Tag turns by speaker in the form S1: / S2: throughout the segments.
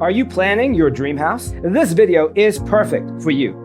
S1: Are you planning your dream house? This video is perfect for you.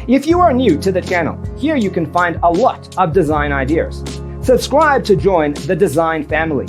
S1: If you are new to the channel, here you can find a lot of design ideas. Subscribe to join the design family.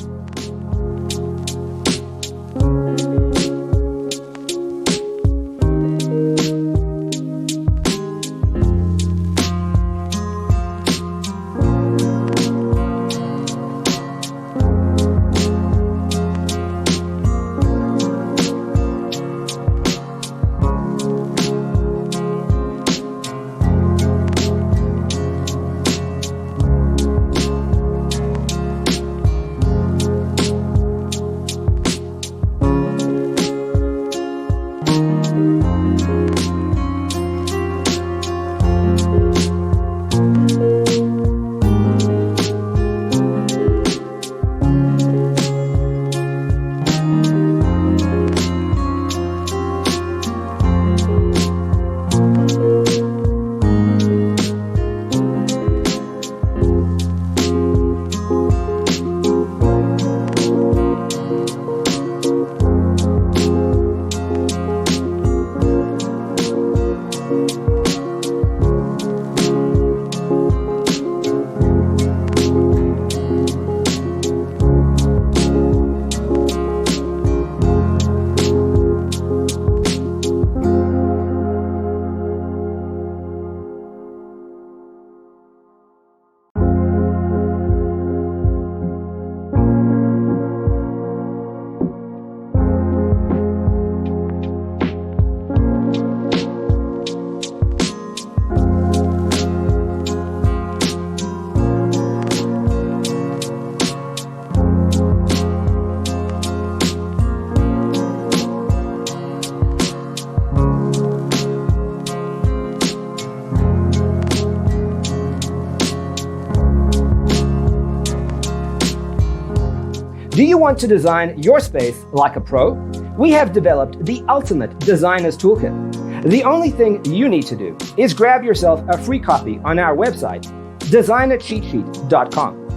S1: Do you want to design your space like a pro? We have developed the ultimate designer's toolkit. The only thing you need to do is grab yourself a free copy on our website, designercheatsheet.com.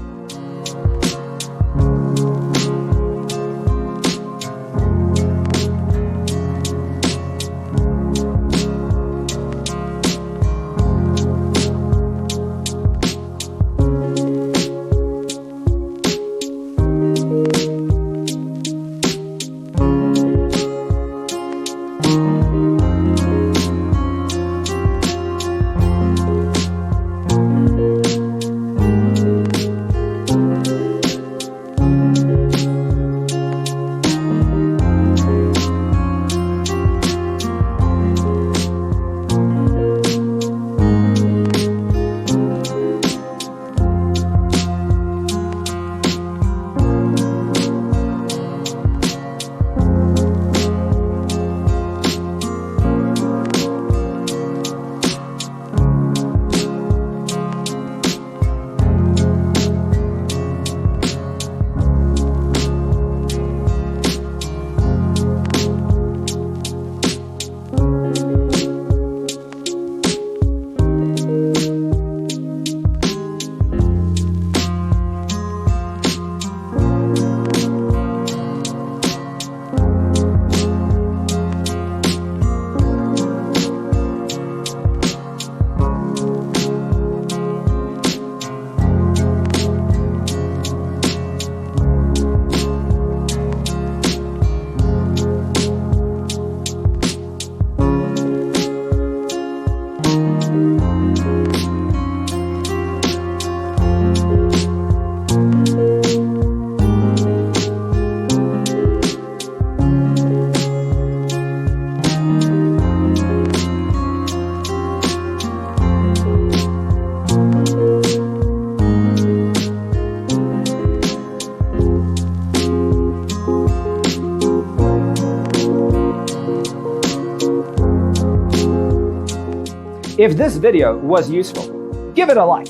S1: If this video was useful, give it a like.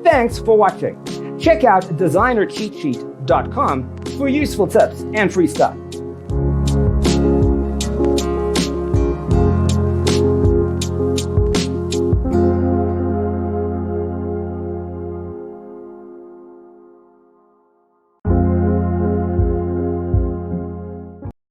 S1: Thanks for watching. Check out designercheatsheet.com for useful tips and free stuff.